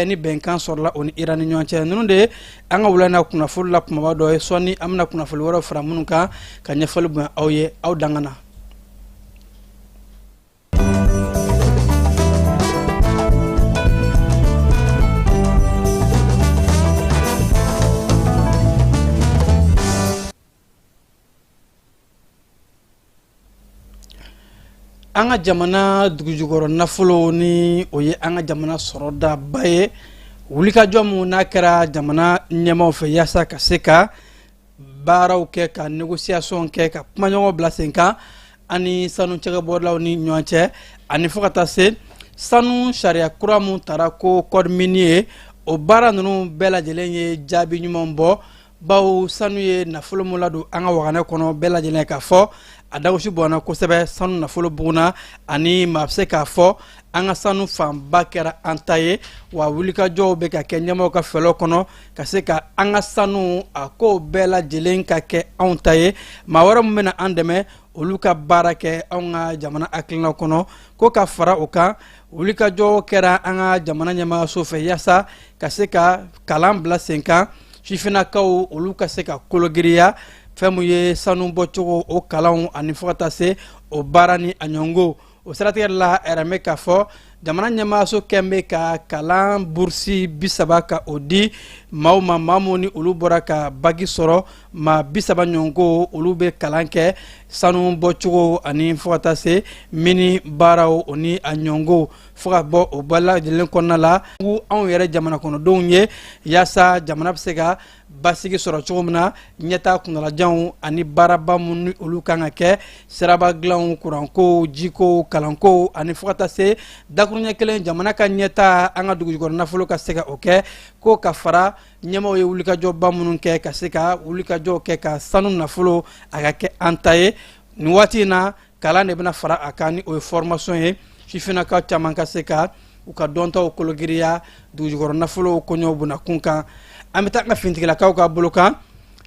ni bɛnkan sɔrɔla o ni Iran ni ɲɔgɔn cɛ ninnu de an ka wula na kunnafoni la kumaba dɔ ye sɔni an bɛna kunnafoni wɛrɛw fara minnu kan ka ɲɛfɔli bonya aw ye aw dangana. An ka jamana dugujukɔrɔ nafolo ni o ye an ka jamana sɔrɔda ba ye wulikajɔ mun n'a kɛra jamana ɲɛmaaw fɛ yaasa ka se ka baaraw kɛ ka négociation kɛ ka kumaɲɔgɔnw bila sen kan ani sanu cɛkɛbɔlaw ni ɲɔgɔn cɛ ani fo ka taa se sanu sariya kura mun tara ko code minier ye o baara ninnu bɛɛ lajɛlen ye jaabi ɲuman bɔ bawo sanu ye nafolo mun ladon an ka waganɛ kɔnɔ bɛɛ lajɛlen k'a fɔ a dagosi bɔnna kosɛbɛ sanu nafolo buguna ani maa bɛ se k'a fɔ an ka sanu fanba kɛra an ta ye wa wulikajɔw bɛ ka kɛ ɲɛmaaw ka fɛlɛw kɔnɔ ka se ka an ka sanu a kow bɛɛ lajɛlen ka kɛ anw ta ye maa wɛrɛ min bɛna an dɛmɛ olu ka baara kɛ anw ka jamana hakilinaw kɔnɔ ko ka fara o kan wulikajɔw kɛra an ka jamana ɲɛmaayaso fɛ yaasa ka se ka kalan bila sen kan sifinnakaw olu ka se ka kologiriya fɛn mun ye sanu bɔcogo o kalanw ani fo ka taa se o baara ni a ɲɔngo o siratigɛ la ɛrɛmɛ k'a fɔ jamana ɲɛmaayaso kɛn bɛ ka kalan bursi 30 ka o di maaw ma maa mun ni olu bɔra ka bagi sɔrɔ maa 30 ɲɔngo olu bɛ kalan kɛ sanu bɔcogo ani fo ka taa se mini baaraw o ni a ɲɔngo fo ka bɔ o bɛɛ lajɛlen kɔnɔna la anw yɛrɛ jamana kɔnɔdenw ye yaasa jamana bɛ se ka basigi sɔrɔ cogo min na ɲɛtaa kunnalajanw ani baaraba mun ni olu kan ka kɛ siraba dilanw kuranko jiko kalanko ani fo ka taa se dakuruɲɛ kelen jamana ka ɲɛtaa an ka dugujukɔrɔ nafolo ka se ka o kɛ ko ka fara ɲɛmaaw ye wulikajɔba minnu kɛ ka se ka wulikajɔw kɛ ka sanu nafolo a ka kɛ an ta ye nin waati in na kalan de bɛna fara a kan ni o ye formation ye sifinnakaw caman ka se ka u ka dɔntaw kologiriya dugujukɔrɔ nafolo kɔɲɔw bunakun kan an bɛ taa an ka finitigilakaw ka bolo kan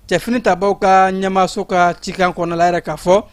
cɛfini tabaw ka ɲɛmaayaso ka cikan kɔnɔna la yɛrɛ k'a fɔ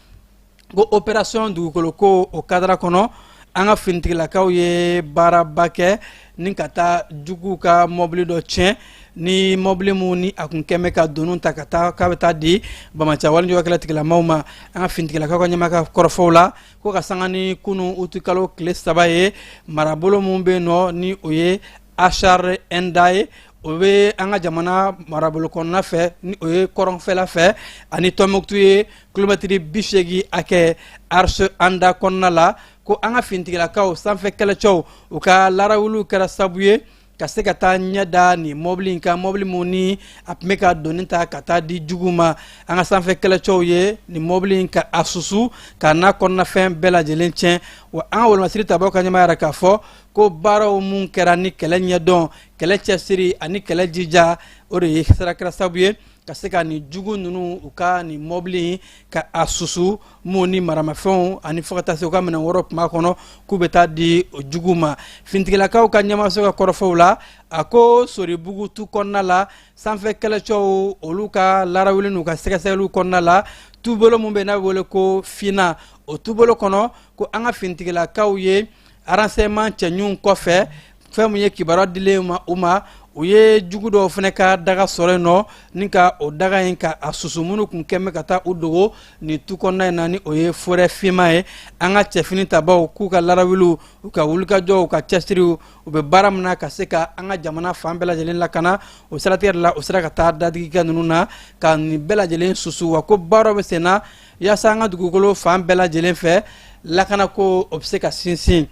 ko opération dugukolo ko o kadara kɔnɔ an ka finitigilakaw ye baaraba kɛ ni ka taa juguw ka mɔbili dɔ tiɲɛ ni mɔbili mun ni a kun kɛn bɛ ka donu ta ka taa k'a bɛ taa di bamaca walijɔkɛla tigilamaw ma an ka finitigilakaw ka ɲɛmaa ka kɔrɔfɔw la ko ka sanga ni kunu utikalo tile 3 ye marabolo mun bɛ yen nɔ ni o ye Achar Enda ye o bɛ an ka jamana marabolo kɔnɔna fɛ ni o ye kɔrɔnfɛla fɛ ani Tɔnbukutu ye kilomɛtiri 80 hakɛ Arche Anda kɔnɔna la ko an ka finitigilakaw sanfɛ kɛlɛcɛw u ka larawuliw kɛra sababu ye ka se ka taa ɲɛ da nin mɔbili in kan mɔbili mun ni a tun bɛ ka doni ta ka taa di jugu ma an ka sanfɛ kɛlɛcɛw ye nin mɔbili in ka a susu ka n'a kɔnɔnafɛn bɛɛ lajɛlen tiɲɛ wa an ka wolomasiri tabaw ka ɲɛmaa yɛrɛ k'a fɔ ko baaraw mun kɛra ni kɛlɛ ɲɛdɔn kɛlɛ cɛsiri ani kɛlɛ jija o de ye sira kɛra sababu ye ka se ka nin jugu ninnu u ka nin mɔbili in ka a susu mun ni maramafɛnw ani fo ka taa se u ka minɛn wɛrɛw tun b'a kɔnɔ k'u bɛ taa di o jugu ma finitigilakaw ka ɲɛmaayaso ka kɔrɔfɔw la a ko Soribugu tu kɔnɔna la sanfɛ kɛlɛcɛw olu ka larawuli n'u ka sɛgɛsɛgɛliw kɔnɔna la tubolo mun bɛ n'a bɛ wele ko fina o tubolo kɔnɔ ko an ka finitigilakaw ye renseignement cɛɲuw kɔfɛ fɛn mun ye kibaruya dilen u ma u ye jugu dɔw fana ka daga sɔrɔ yen nɔ ni ka o daga in ka a susu minnu kun kɛn bɛ ka taa u dogo nin tu kɔnɔna in na ni o ye forêt finma ye an ka cɛfini tabaw k'u ka larawiliw u ka wulikajɔw u ka cɛsiriw u bɛ baara min na ka se ka an ka jamana fan bɛɛ lajɛlen lakana o siratigɛ de la o sera ka taa dadigikɛ ninnu na ka nin bɛɛ lajɛlen susu wa ko baaraw bɛ sen na yaasa an ka dugukolo fan bɛɛ lajɛlen fɛ lakana ko o bɛ se ka sinsin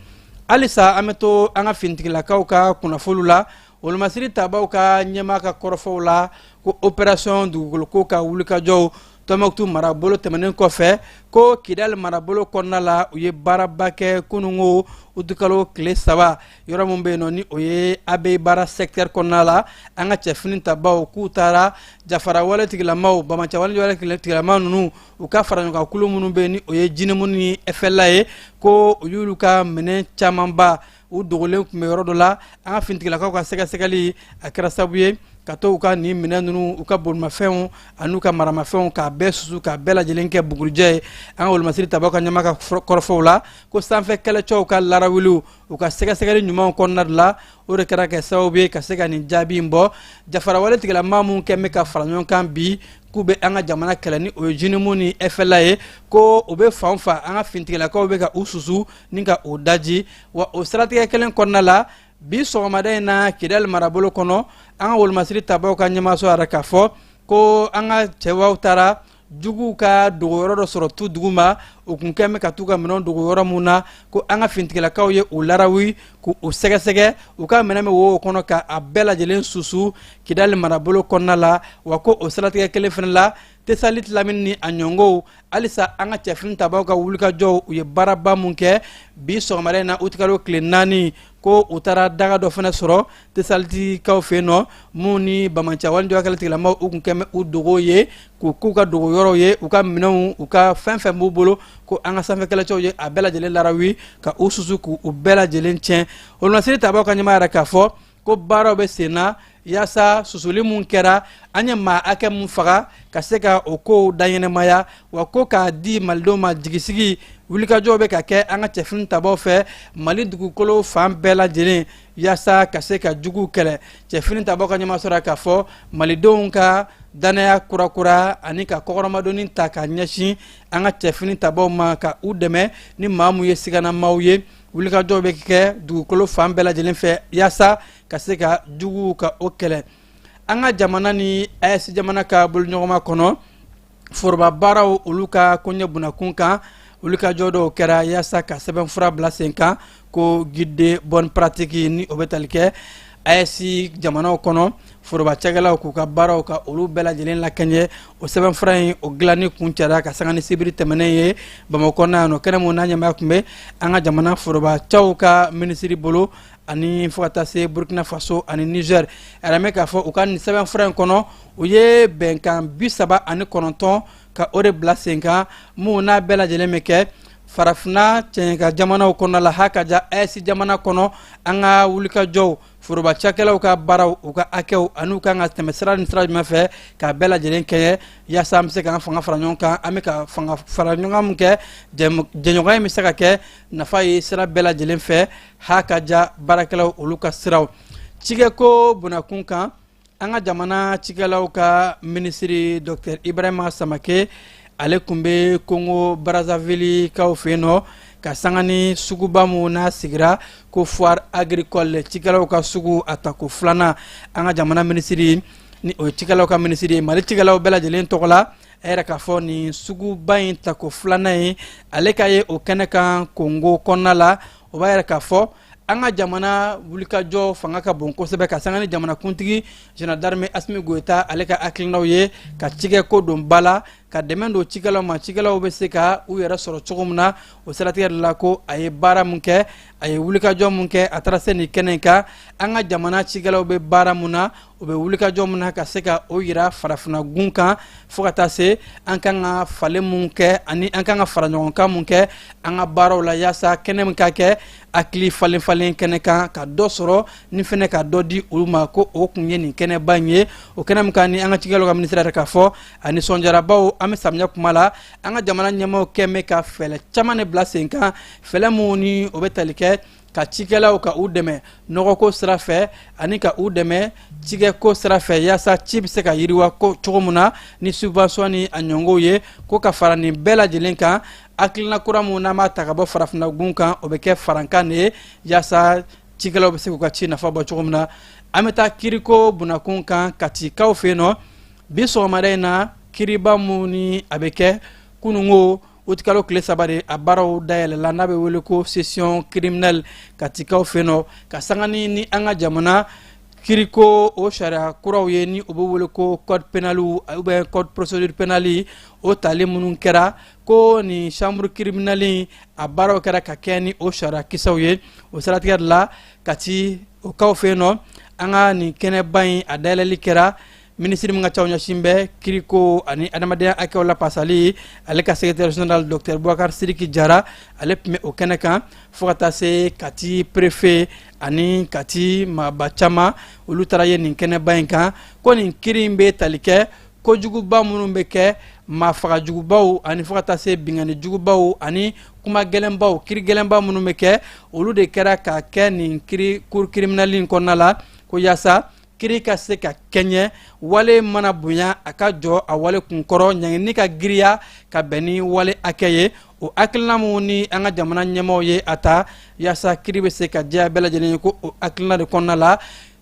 halisa an bɛ to an ka finitigilakaw ka kunnafoniw la wolomasiri tabaw ka ɲɛmaa ka kɔrɔfɔw la ko opération dugukolo ko ka wulikajɔw Tɔnbukutu marabolo tɛmɛnen kɔfɛ ko Kidali marabolo kɔnɔna la u ye baaraba kɛ kunungo utikalo tile 3 yɔrɔ mun bɛ yen nɔ ni o ye AB baara secteur kɔnɔna la an ka cɛfini tabaw k'u taara jafara wale tigilamaw bamaca wale tigilamaw ninnu u ka fara ɲɔgɔn kan kulu minnu bɛ yen ni o ye Jinemu ni FLA ye ko u y'olu ka minɛn camanba u dogolen tun bɛ yɔrɔ dɔ la an ka finitigilakaw ka sɛgɛsɛgɛli a kɛra sababu ye ka to u ka nin minɛn ninnu u ka bolimafɛnw an'u ka maramafɛnw k'a bɛɛ susu k'a bɛɛ lajɛlen kɛ bugurijɛ ye an ka wolomasiri tabaw ka ɲɛma ka kɔrɔfɔw la ko sanfɛ kɛlɛcɛw ka larawiliw u ka sɛgɛsɛgɛli ɲumanw kɔnɔna de la o de kɛra kɛ sababu ye ka se ka nin jaabi in bɔ jafarawale tigilama minnu kɛn bɛ ka fara ɲɔgɔn kan bi k'u bɛ an ka jamana kɛlɛ ni o ye jinimu ni FLA ye ko u bɛ fan fan an ka fintigilakaw bɛ ka u susu ni ka o daji wa o siratigɛ kelen kɔnɔna la bi sɔgɔmada in na Kidali marabolo kɔnɔ an ka wolomasiri tabaw ka ɲɛmaso yɛrɛ k'a fɔ ko an ka cɛwaw taara juguw ka dogoyɔrɔ dɔ sɔrɔ tu dugu ma u kun kɛn bɛ ka t'u ka minɛnw dogo yɔrɔ mun na ko an ka fintigilakaw ye u larawi k'u sɛgɛsɛgɛ u ka minɛn bɛ wo kɔnɔ ka a bɛɛ lajɛlen susu Kidali marabolo kɔnɔna la wa ko o siratigɛ kelen fana la Tesalit Lamini ni a ɲɔngɔw halisa an ka cɛfini tabaw ka wulikajɔw u ye baaraba mun kɛ bi sɔgɔmada in na u tigɛra tile 4 ko u taara daga dɔ fana sɔrɔ Tesalitikaw fɛ yen nɔ mun ni Bamancia walijɔkɛla tigilamaw u kun kɛn bɛ u dogo ye k'u ka dogo yɔrɔw ye u ka minɛnw u ka fɛn fɛn b'u bolo ko an ka sanfɛ kɛlɛcɛw ye a bɛɛ lajɛlen larawi ka u susu k'u bɛɛ lajɛlen tiɲɛ wolomasiri tabaw ka ɲɛmaa yɛrɛ k'a fɔ ko baaraw bɛ sen na yaasa susuli mun kɛra an ye maa hakɛ mun faga ka se ka o kow daɲɛnɛmaya wa ko k'a di malidenw ma jigisigi wulikajɔw bɛ ka kɛ an ka cɛfini tabaw fɛ Mali dugukolo fan bɛɛ lajɛlen yaasa ka se ka juguw kɛlɛ cɛfini tabaw ka ɲɛmaa sɔrɔ k'a fɔ malidenw ka danaya kurakura ani ka kɔkɔrɔmadonni ta ka ɲɛsin an ka cɛfini tabaw ma ka u dɛmɛ ni maa mun ye siganamaw ye wulikajɔw bɛ kɛ dugukolo fan bɛɛ lajɛlen fɛ yaasa ka se ka juguw ka o kɛlɛ an ka jamana ni AES jamana ka boloɲɔgɔnma kɔnɔ foroba baaraw olu ka koɲɛ bunakun kan wulikajɔ dɔw kɛra yaasa ka sɛbɛnfura bila sen kan ko guide de bonne pratique ni o bɛ tali kɛ AES jamanaw kɔnɔ foroba cɛkɛlaw k'u ka baaraw ka olu bɛɛ lajɛlen lakɛɲɛ o sɛbɛnfura in o dilanni kun cɛra ka sanga ni sibiri tɛmɛnen ye Bamakɔ na yan nɔ kɛnɛ mun n'a ɲɛmaaya tun bɛ an ka jamana foroba cɛw ka minisiri bolo ani fo ka taa se Burkina Faso ani Niger ɛrɛmɛ k'a fɔ u ka nin sɛbɛnfura in kɔnɔ u ye bɛnkan 39 ka o de bila sen kan mun n'a bɛɛ lajɛlen bɛ kɛ farafina cɛɲɛka jamanaw kɔnɔ la hakaja AES jamana kɔnɔ an ka wulikajɔw foroba cakɛlaw ka baaraw u ka hakɛw an'u kan ka tɛmɛ sira ni sira jumɛn fɛ k'a bɛɛ lajɛlen kɛɲɛ yaasa an bɛ se k'an fanga fara ɲɔgɔn kan an bɛ ka fanga fara ɲɔgɔn min kɛ jɛɲɔgɔnya in bɛ se ka kɛ nafa ye sira bɛɛ lajɛlen fɛ hakaja baarakɛlaw olu ka siraw cikɛko bunakun kan an ka jamana cikɛlaw ka minisiri Dr Ibrahima Samake ale tun bɛ Congo Brazzaville kaw fɛ yen nɔ ka sanga ni suguba mun n'a sigira ko foire agricole cikɛlaw ka sugu a tako 2nan an ka jamana minisiri ni o ye cikɛlaw ka minisiri ye Mali cikɛlaw bɛɛ lajɛlen tɔgɔ la a yɛrɛ k'a fɔ nin suguba in tako 2nan ye ale ka ye o kɛnɛ kan Congo kɔnɔna la o b'a yɛrɛ k'a fɔ an ka jamana wulikajɔ fanga ka bon kosɛbɛ ka sanga ni jamana kuntigi Général d'armée Assimi Goïta ale ka hakilinaw ye ka cikɛko don ba la ka dɛmɛ don cikɛlaw ma cikɛlaw bɛ se ka u yɛrɛ sɔrɔ cogo min na o siratigɛ de la ko a ye baara mun kɛ a ye wulikajɔ mun kɛ a taara se nin kɛnɛ kan an ka jamana cikɛlaw bɛ baara mun na o bɛ wulikajɔ mun na ka se ka o yira farafina gun kan fo ka taa se an kan ka falen mun kɛ ani an kan ka fara ɲɔgɔn kan mun kɛ an ka baaraw la yaasa kɛnɛ min ka kɛ hakili falen falen kɛnɛ kan ka dɔ sɔrɔ ni fɛnɛ ka dɔ di olu ma ko o kun ye nin kɛnɛba in ye o kɛnɛ min kan ni an ka cikɛlaw ka minisiri yɛrɛ k'a fɔ a nisɔndiyarabaw an bɛ samiya kuma la an ka jamana ɲɛmaaw kɛn bɛ ka fɛɛrɛ caman de bila sen kan fɛɛrɛ mun ni o bɛ tali kɛ ka cikɛlaw ka u dɛmɛ nɔgɔko sira fɛ ani ka u dɛmɛ cikɛko sira fɛ yaasa ci bɛ se ka yiriwa ko cogo min na ni subvention ni a ɲɔngɔw ye ko ka fara nin bɛɛ lajɛlen kan hakilina kura mun n'an b'a ta ka bɔ farafina gun kan o bɛ kɛ farankan de ye yaasa cikɛlaw bɛ se k'u ka ci nafa bɔ cogo min na an bɛ taa kiriko bunakun kan Katikaw fɛ yen nɔ bi sɔgɔmada in na kiriba mun ni a bɛ kɛ kununko o tikalo tile 3 de a baaraw dayɛlɛla n'a bɛ wele ko session criminelle Katikaw fɛ yen nɔ ka sanga ni an ka jamana kiriko o sariya kuraw ye ni o bɛ wele ko code pénal ou bien code procédure pénale o tali minnu kɛra ko ni chambre criminelle a baaraw kɛra ka kɛ ni o sariya kisɛw ye o siratigɛ de la Kati o kaw fɛ yen nɔ an ka nin kɛnɛba in a dayɛlɛli kɛra ministre mga chawnya shimbe kiriko ani adamadea akola pasali ale ka secrétaire général docteur Boubacar Sidiki Diarra ale me o keneka fokata se kati préfet ani kati mabachama ulu taraye nin kene banka ko nin kirimbe talike ko juguba munun be ke ma faga jugubaw ani fokata se bingani jugubaw ani kuma gelenbaw kiri gelenba munun be ke ulu de kera ka ke nin kiri cour criminalin konala ko yasa kiri ka se ka kenye wale mana bunya aka jo a wale kunkoro nyangini ka giriya ka beni wale akeye o akilna mu ni anga jamana nyemo ye ata yasa kiri be se ka dia bela jeni ko o akilna de konala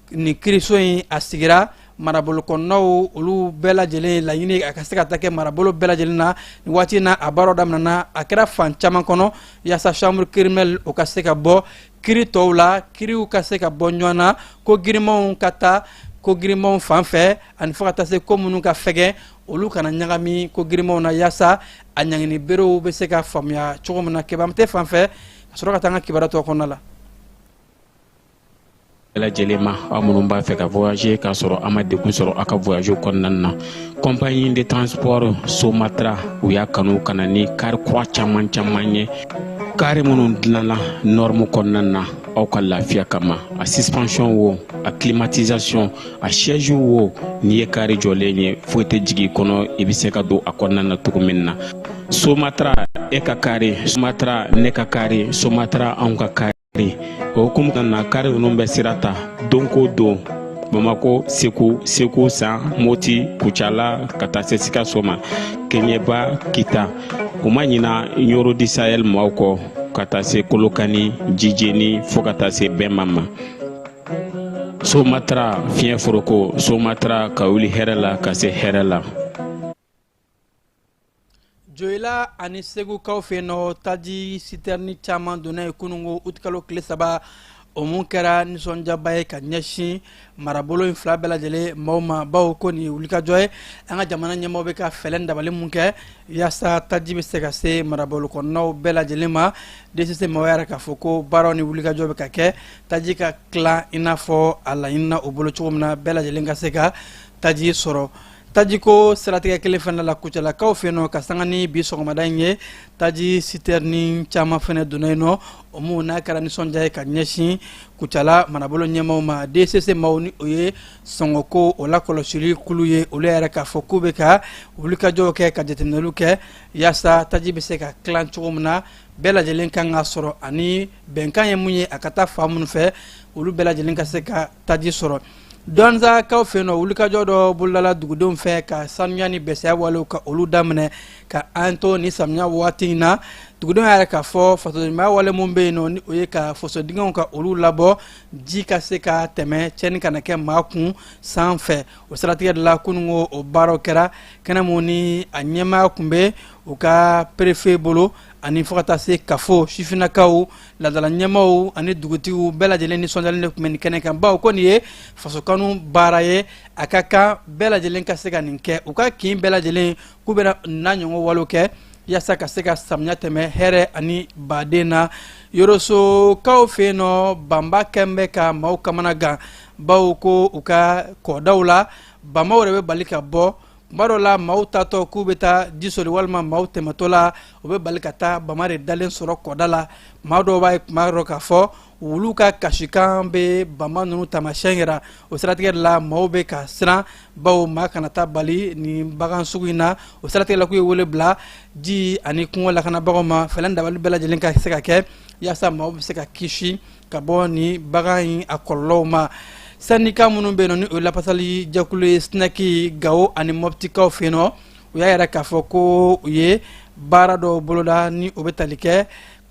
ni kiri so yin asigira marabolo konno ulu bela jeli la yini aka se ka take marabolo bela jelina ni wati na abaro damna akira fan chama kono yasa chambre criminelle o ka se ka bo kiri towla kiri u ka se ka bo nyona ko girimon kata ko girimon fanfɛ ani fo ka taa se ko minnu ka fɛgɛ olu kana ɲagami ko girimon na yasa a ɲangini berew bɛ se ka faamuya cogo min na kebamte fanfɛ ka sɔrɔ ka taa an ka kibaruya tɔ kɔnɔna la. Lajɛlen aw minnu b'a fɛ ka voyager k'a sɔrɔ a ma degun sɔrɔ a ka voyage kɔnɔna na compagnie de transport Somatra u y'a kanu ka na ni kari kura caman ye kari minnu dilanna norme kɔnɔna na aw ka lafiya kama a suspension wo a climatisation a siège wo n'i ye kari jɔlen ye foyi tɛ jigin kɔnɔ i bɛ se ka don a kɔnɔna na cogo min na Somatra e ka kari Somatra ne ka kari Somatra anw ka kari o hukumu na kari ninnu bɛ sira ta don ko don Bamako Segu San Moti Kucala ka taa se Sikaso ma Keɲeba Kita u ma ɲina Yoro di Sahel maaw kɔ ka taa se Kolokani Jijeni fo ka taa se Bɛnma ma Somatra fiɲɛ foroko Somatra ka wuli hɛrɛ la ka se hɛrɛ la. Joila ani Segu kaw fe no taji citerni caman donna ye kunungo utkalo tile saba o mun kɛra nisɔndiyaba ye ka ɲɛsin marabolo in fila bɛɛ lajɛlen maaw ma bawo ko nin ye wulikajɔ ye an ka jamana ɲɛmɔgɔ bɛ ka fɛlɛ dabali mun kɛ yaasa taji bɛ se ka se marabolo kɔnɔnaw bɛɛ lajɛlen ma DCC maaw yɛrɛ k'a fɔ ko baaraw ni wulikajɔ bɛ ka kɛ taji ka tila i n'a fɔ a laɲinina o bolo cogo min na bɛɛ lajɛlen ka se ka taji sɔrɔ. Taji ko siratigɛ kelen fana la Kucalakaw fɛ yen nɔ ka sanga ni bi sɔgɔmada in ye taji citerni caman fana donna yen nɔ o mun n'a kɛra nisɔndiya ye ka ɲɛsin Kucala marabolo ɲɛmaaw ma DCC maaw ni o ye sɔngɔko o lakɔlɔsili kulu ye olu yɛrɛ k'a fɔ k'u bɛ ka wulikajɔw kɛ ka jateminɛliw kɛ yaasa taji bɛ se ka tilan cogo min na bɛɛ lajɛlen kan ka sɔrɔ ani bɛnkan ye mun ye a ka taa fan minnu fɛ olu bɛɛ lajɛlen ka se ka taji sɔrɔ. Donza kaw fe no wulikajɔ dɔ bolodala dugudenw fɛ ka sanuya ni bɛsɛya walew ka olu daminɛ ka an to ni samiya waati in na dugudenw yɛrɛ k'a fɔ fasodenniya wale mun bɛ yen nɔ ni o ye ka fasodingɛw ka olu labɔ ji ka se ka tɛmɛ cɛnni kana kɛ maa kun sanfɛ o siratigɛ de la kunungo o baaraw kɛra kɛnɛ mun ni a ɲɛmaaya kun bɛ u ka préfet bolo ani fo ka taa se kafo sifinnakaw ladala ɲɛmaaw ani dugutigiw bɛɛ lajɛlen nisɔndiyalen de tun bɛ nin kɛnɛ kan bawo ko nin ye fasokanu baara ye a ka kan bɛɛ lajɛlen ka se ka nin kɛ u ka kin bɛɛ lajɛlen k'u bɛna n'a ɲɔgɔn walew kɛ yaasa ka se ka samiya tɛmɛ hɛrɛ ani baden na Yorosokaw fɛ yen nɔ banba kɛn bɛ ka maaw kamana gan bawo ko u ka kɔdaw la banbaw yɛrɛ bɛ bali ka bɔ kuma dɔ la maaw taatɔ k'u bɛ taa ji soli walima maaw tɛmɛtɔ la u bɛ bali ka taa bama de dalen sɔrɔ kɔda la maa dɔw b'a ye kuma dɔ k'a fɔ wulu ka kasikan bɛ bama ninnu taamasiyɛn yira o siratigɛ de la maaw bɛ ka siran bawo maa kana taa bali nin bagan sugu in na o siratigɛ la k'u ye wele bila ji ani kungo lakanabagaw ma fɛlɛn dabali bɛɛ lajɛlen ka se ka kɛ yaasa maaw bɛ se ka kisi ka bɔ nin bagan in a kɔlɔlɔw ma. Syndicat minnu bɛ yen nɔ ni o ye lafasali jɛkulu ye SNEC Gawo ani Moptikaw fɛ yen nɔ u y'a yɛrɛ k'a fɔ ko u ye baara dɔw boloda ni o bɛ tali kɛ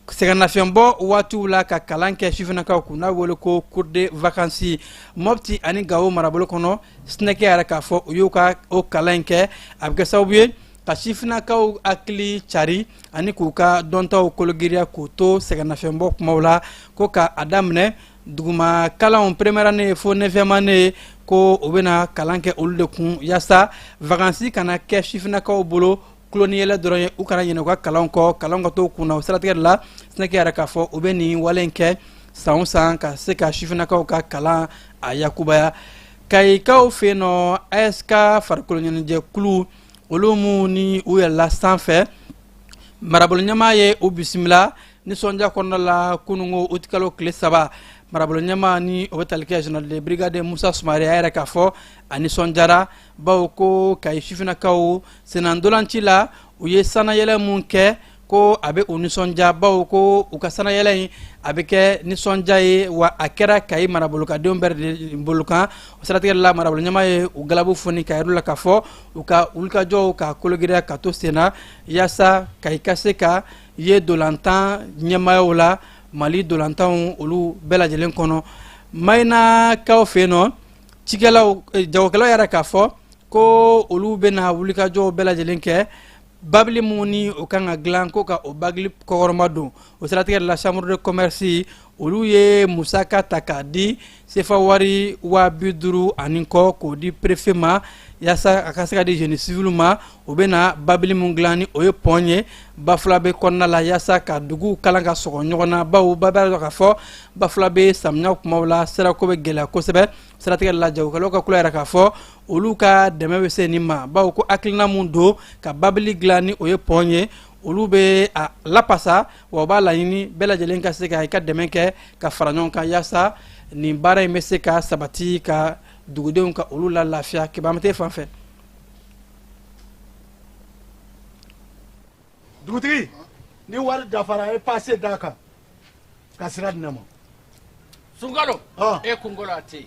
sɛgɛnnafiɲɛbɔ waatiw la ka kalan kɛ sifinnakaw kun n'a wele ko cours de vacances Mopti ani Gawo marabolo kɔnɔ SNEC yɛrɛ k'a fɔ u y'u ka o kalan in kɛ a bɛ kɛ sababu ye ka sifinnakaw hakili cari ani k'u ka dɔntaw kologiriya k'u to sɛgɛnnafiɲɛbɔ kumaw la ko ka a daminɛ duguma kalanw première année fo 9e année ko o bɛna kalan kɛ olu de kun yaasa vacances kana kɛ sifinnakaw bolo kuloniyɛlɛ dɔrɔn ye u kana ɲinɛ u ka kalanw kɔ kalanw ka to u kunna o siratigɛ de la SNEC yɛrɛ k'a fɔ u bɛ nin wale in kɛ san o san ka se ka sifinnakaw ka kalan a yakubaya kayikaw fe no ASK farikolo ɲɛnajɛ kulu olu mu ni u yɛrɛ la sanfɛ marabolo ɲɛma ye u bisimila nisɔndiya kɔnɔna la kunungo o tikalo tile 3 marabolo ɲɛma ni o bɛ tali kɛ général de brigade Musa Sumare a yɛrɛ k'a fɔ a nisɔndiyara bawo ko Kayi sifinnakaw senna ndolanci la u ye sanayɛlɛ mun kɛ ko a bɛ u nisɔndiya bawo ko u ka sanayɛlɛ in a bɛ kɛ nisɔndiya ye wa a kɛra Kayi marabolokadenw bɛɛ de bolo kan o siratigɛ la marabolo ɲɛma ye u galabu foni ka yir'u la k'a fɔ u ka wulikajɔw ka kologiriya ka to sen na yaasa Kayi ka se ka ye dolantan ɲɛmaayaw la Mali dolantanw olu bɛɛ lajɛlen kɔnɔ Mayinakaw fɛ yen nɔ cikɛlaw jagokɛlaw yɛrɛ k'a fɔ ko olu bɛna wulikajɔw bɛɛ lajɛlen kɛ babili mun ni o kan ka dilan ko ka o babili kɔkɔrɔma don o siratigɛ la chambre de commerce olu ye musaka ta k'a di sefa wari 50 ani kɔ k'o di préfet ma yaasa a ka se ka di génie civil ma o bɛna babili mun dilan ni o ye pɔn ye bafula bɛ kɔnɔna la yaasa ka duguw kalan ka sɔgɔ ɲɔgɔn na bawo babili k'a fɔ bafula bɛ samiya kumaw la sirako bɛ gɛlɛya kosɛbɛ siratigɛ la jagokɛlaw ka kula yɛrɛ k'a fɔ olu ka dɛmɛ bɛ se nin ma bawo ko hakilina mun don ka babili dilan ni o ye pɔn ye olu bɛ a lapasa wa u b'a laɲini bɛɛ lajɛlen ka se ka i ka dɛmɛ kɛ ka fara ɲɔgɔn kan yaasa nin baara in bɛ se ka sabati ka dugudenw ka olu la lafiya kibamate fan fɛ. Dugutigi ni wari dafara e passe d'a kan ka sira di ne ma. Sunkalo e kunkolo a tɛ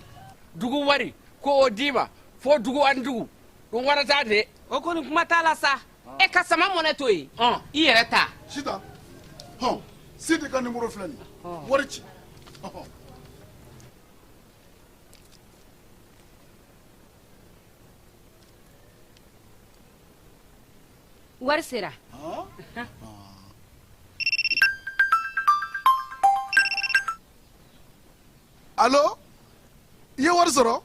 dugu wari ko o d'i ma fo dugu ani dugu o wari t'a de. O kɔni kuma t'a la sa e ka sama mɔnɛ to yen i yɛrɛ ta. Sita Sidi ka numéro filɛ nin wari ci. Wari sera. Allo i ye wari sɔrɔ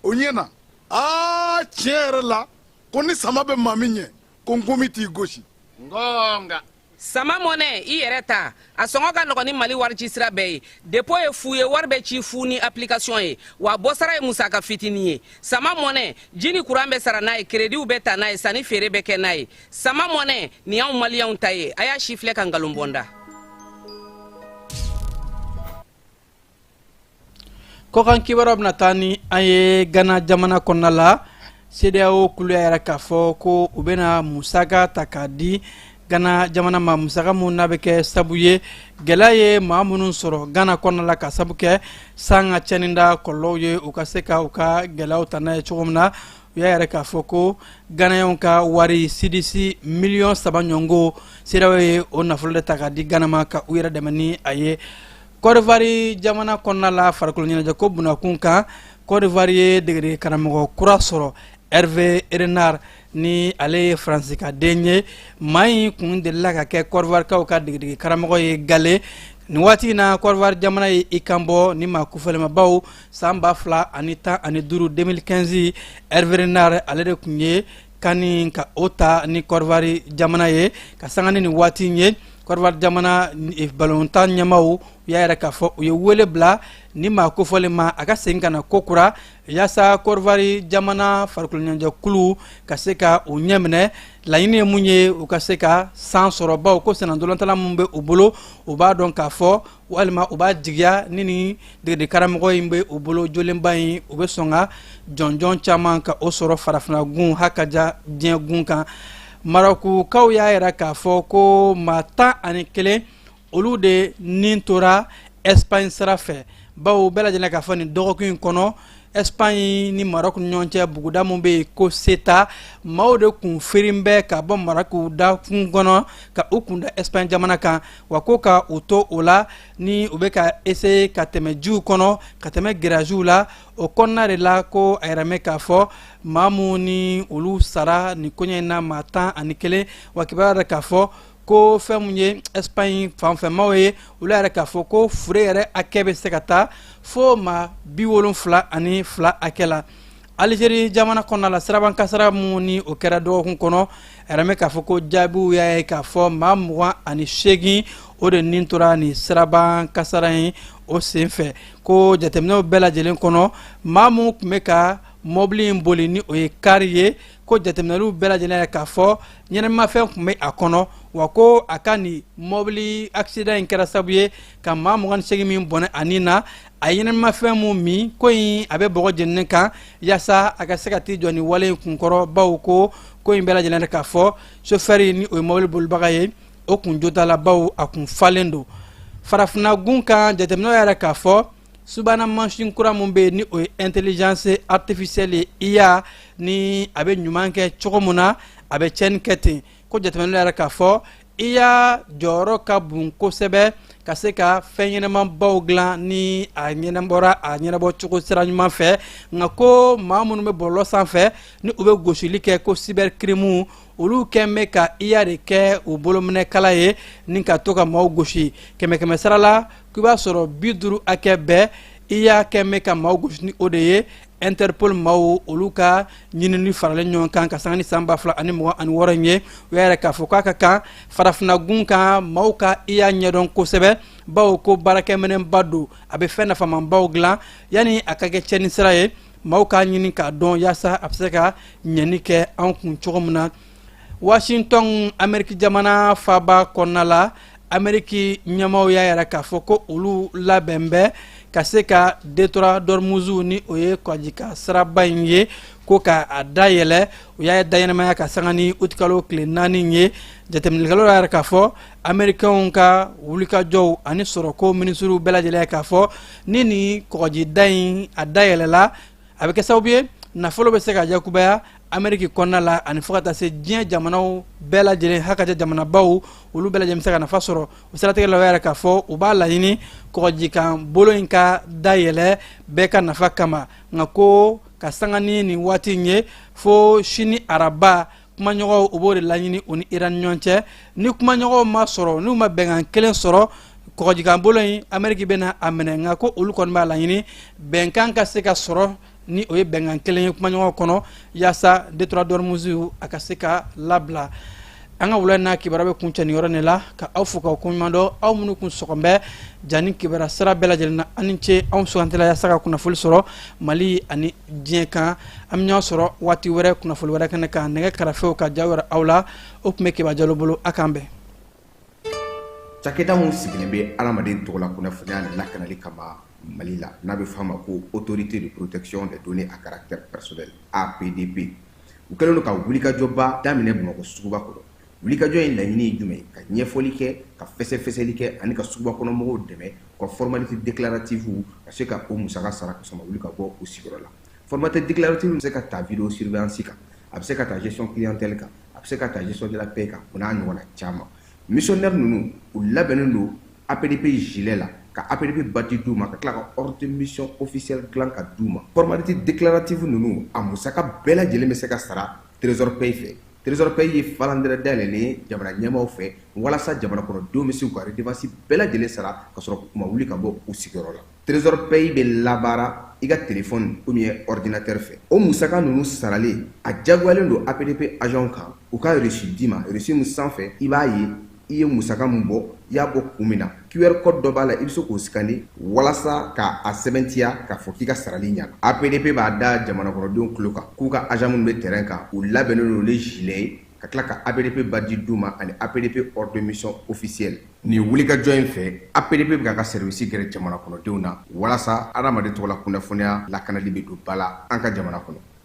o ɲɛna tiɲɛ yɛrɛ la ko ni sama bɛ maa min ɲɛ ko n komi t'i gosi. Ngonga. Sama mɔnɛ i yɛrɛ ta a sɔngɔ ka nɔgɔn ni Mali wari ci sira bɛɛ ye dépôt ye fu ye wari bɛ ci fu ni application ye wa bɔsara ye musaka fitinin ye sama mɔnɛ ji ni courant bɛ sara n'a ye crédit bɛ ta n'a ye sanni feere bɛ kɛ n'a ye sama mɔnɛ nin y'anw maliyɛnw ta ye a y'a si filɛ ka nkalon bɔnda. Kɔkan kibaruya bɛna taa ni an ye Gana jamana kɔnɔna la CEDEAO kulu yɛrɛ k'a fɔ ko u bɛna musaka ta k'a di Gana jamana ma musaka mun n'a bɛ kɛ sabu ye gɛlɛya ye maa minnu sɔrɔ Gana kɔnɔna la ka sabu kɛ san ka cɛnni da kɔlɔlɔw ye u ka se ka u ka gɛlɛyaw ta n'a ye cogo min na u y'a yɛrɛ k'a fɔ ko Ganayɛnw ka wari CDC miliyɔn 3 ɲɔngo CEDEAO ye o nafolo de ta k'a di Gana ma ka u yɛrɛ dɛmɛ ni a ye Côte d'Ivoire jamana kɔnɔna la farikolo ɲɛnajɛ ko bunakun kan Côte d'Ivoire ye degere karamɔgɔ kura sɔrɔ Hervé Renard ni ale ye Faransi ka den ye maa in kun delila ka kɛ Côte d'Ivoirekaw ka degedege karamɔgɔ ye Gale nin waati in na Côte d'Ivoire jamana ye i kan bɔ ni maa kufɛlɛma bawo san 2015 2015 Hervé Renard ale de kun ye kani ka o ta ni Côte d'Ivoire jamana ye ka sanga ni nin waati in ye Côte d'Ivoire jamana balontan ɲɛmaaw u y'a yɛrɛ k'a fɔ u ye wele bila ni maa kofɔlen ma a ka segin ka na ko kura yaasa Côte d'Ivoire jamana farikolo ɲɛnajɛ kulu ka se ka u ɲɛ minɛ laɲini ye mun ye u ka se ka san sɔrɔ bawo ko sɛnɛdolantala mun bɛ u bolo u b'a dɔn k'a fɔ walima u b'a jigiya ni nin degede karamɔgɔ in bɛ u bolo jolenba in u bɛ sɔn ka jɔnjɔn caman ka o sɔrɔ farafinna gun hakaja diɲɛ gun kan Marokukaw y'a yɛrɛ k'a fɔ ko maa 11 olu de nin tora Espagne sira fɛ bawo bɛɛ lajɛlen k'a fɔ nin dɔgɔkun in kɔnɔ Espagne ni Maroc ni ɲɔgɔn cɛ buguda mun bɛ yen ko Ceuta maaw de kun firin bɛ ka bɔ Maroc da kun kɔnɔ ka u kun da Espagne jamana kan wa ko ka u to o la ni u bɛ ka essayer ka tɛmɛ jiw kɔnɔ ka tɛmɛ garaziw la o kɔnɔna de la ko a yɛrɛ mɛn k'a fɔ maa mun ni olu sara nin koɲɛ in na maa 11 wa kibaruya yɛrɛ k'a fɔ ko fɛn mun ye Espagne fanfɛmaaw ye olu yɛrɛ k'a fɔ ko fure yɛrɛ hakɛ bɛ se ka taa fo maa 72 hakɛ la Algérie jamana kɔnɔna la siraban kasara mun ni o kɛra dɔgɔkun kɔnɔ a yɛrɛ mɛn k'a fɔ ko jaabiw y'a ye k'a fɔ maa 28 o de nin tora ni siraban kasara ye o senfɛ ko jateminɛw bɛɛ lajɛlen kɔnɔ maa mun tun bɛ ka mɔbili in boli ni o ye kari ye ko jateminɛliw bɛɛ lajɛlen k'a fɔ ɲɛnɛmafɛn tun bɛ a kɔnɔ wa ko a ka nin mɔbili accident in kɛra sababu ye ka maa 28 min bɔnɛ a nin na a ye ɲɛnɛmafɛn mun min ko in a bɛ bɔgɔ jeninen kan yaasa a ka se ka t'i jɔ nin wale in kunkɔrɔ bawo ko in bɛɛ lajɛlen k'a fɔ chauffeur ni o ye mɔbili bolibaga ye o kun jo t'a la bawo a kun falen don farafina gun kan jateminɛw yɛrɛ k'a fɔ subahana mansin kura mun bɛ yen ni o ye intelligence artificielle IA ni a bɛ ɲuman kɛ cogo min na a bɛ tiɲɛni kɛ ten ko jateminɛw yɛrɛ k'a fɔ IA jɔyɔrɔ ka bon kosɛbɛ ka se ka fɛn ɲɛnɛmabaw dilan ni a ɲɛnabɔra a ɲɛnabɔ cogo sira ɲuman fɛ nka ko maa minnu bɛ bɔlɔlɔ sanfɛ ni u bɛ gosili kɛ ko cybercrime olu kɛn bɛ ka IA de kɛ u bolominɛkala ye ni ka to ka maaw gosi kɛmɛ sara la k'i b'a sɔrɔ 50 hakɛ bɛɛ IA kɛn bɛ ka maaw gosi ni o de ye Interpol maaw olu ka ɲinini faralen ɲɔgɔn kan ka sanga ni san 2026 in ye u yɛrɛ k'a fɔ k'a ka kan farafina gun kan maaw ka IA ɲɛdɔn kosɛbɛ bawo ko baarakɛminɛnba don a bɛ fɛn nafamanbaw dilan yanni a ka kɛ tiɲɛni sira ye maaw k'a ɲini k'a dɔn yaasa a bɛ se ka ɲɛni kɛ anw kun cogo min na Washington Amérique jamana faaba kɔnɔna la Amérique ɲɛmaaw y'a yɛrɛ k'a fɔ ko olu labɛn bɛ ka se ka Detroit Dormuz ni o ye kɔjika siraba in ye ko ka a dayɛlɛ u y'a dayɛlɛmaya ka sanga ni août kalo tile 4 ye jateminɛlikɛlaw y'a yɛrɛ k'a fɔ américains ka wulikajɔw ani sɔrɔko minisiriw bɛɛ lajɛlen k'a fɔ ni nin kɔgɔjida in a dayɛlɛla a bɛ kɛ sababu ye nafolo bɛ se ka yakubaya Amérique kɔnɔna la ani fo ka taa se diɲɛ jamanaw bɛɛ lajɛlen hakɛjɛ jamanabaw olu bɛɛ lajɛlen bɛ se ka nafa sɔrɔ o siratigɛ la u yɛrɛ k'a fɔ u b'a laɲini kɔgɔjikan bolo in ka dayɛlɛ bɛɛ ka nafa kama nka ko ka sanga ni nin waati in ye fo sini araba kumaɲɔgɔnw u b'o de laɲini u ni Iran ni ɲɔgɔn cɛ ni kumaɲɔgɔnw ma sɔrɔ n'u ma bɛnkan kelen sɔrɔ kɔgɔjikan bolo in Amérique bɛna a minɛ nka ko olu kɔni b'a laɲini bɛnkan ka se ka sɔrɔ ni o ye bɛnkan kelen ye kumaɲɔgɔn kɔnɔ yaasa Detroit Dormuz a ka se ka labila an ka wula n'a kibaruya bɛ kuncɛ nin yɔrɔ de la ka aw fo k'aw koɲuman dɔn aw minnu kun sɔgɔn bɛ jani kibaruya sira bɛɛ lajɛlen na ani ce anw sugantila yaasa ka kunnafoli sɔrɔ Mali ani diɲɛ kan an bɛ ɲɔgɔn sɔrɔ waati wɛrɛ kunnafoli wɛrɛ kɛnɛ kan nɛgɛ karafew ka diya wɛrɛ aw la o tun bɛ Keba Jalo bolo a k'an bɛn. Cakɛda mun sigilen bɛ adamaden tɔgɔ la kunnafoniya ni lakanali kama Mali la n'a bɛ f'a ma ko autorité de protection des données à caractère personnel APDP u kɛlen don ka wulikajɔba daminɛ Bamakɔ suguba kɔnɔ wulikajɔ in laɲini ye jumɛn ka ɲɛfɔli kɛ ka fɛsɛfɛsɛli kɛ ani ka suguba kɔnɔ mɔgɔw dɛmɛ ka formalité déclarative ka se ka o musaka sara ka sɔrɔ wuli ka bɔ u sigiyɔrɔ la formalité déclarative bɛ se ka ta vidéo surveillance kan a bɛ se ka ta gestion clientèle kan a bɛ se ka ta gestion de la paix kan o n'a ɲɔgɔnna caman missionnaire ninnu u labɛnnen don APDP gilet la ka APDP bati d'u ma ka tila ka ordre de mission officiel dilan ka d'u ma formalité déclarative ninnu a musaka bɛɛ lajɛlen bɛ se ka sara trésor paye fɛ trésor paye ye falandɛrɛ dayɛlɛlen ye jamana ɲɛmaaw fɛ walasa jamana kɔnɔdenw bɛ se k'u ka redevance bɛɛ lajɛlen sara ka sɔrɔ u ma wuli ka bɔ u sigiyɔrɔ la trésor paye bɛ labaara i ka téléphone ou bien ordinateur fɛ o musaka ninnu sarali a jagoyalen don APDP agent kan u ka reçu d'i ma reçu min sanfɛ i b'a ye i ye musaka min bɔ i y'a bɔ kun min na QR code dɔ b'a la i bɛ se k'o scanner walasa ka a sɛbɛntiya k'a fɔ k'i ka sarali ɲɛna APDP b'a da jamana kɔnɔdenw tulo kan k'u ka agent minnu bɛ terrain kan u labɛnnen don ni gilet ye ka tila ka APDP badge d'u ma ani APDP ordre de mission officiel nin wulikajɔ in fɛ APDP bɛ k'a ka service gɛrɛ jamana kɔnɔdenw na walasa adamaden tɔgɔ la kunnafoniya lakanali bɛ don ba la an ka jamana kɔnɔ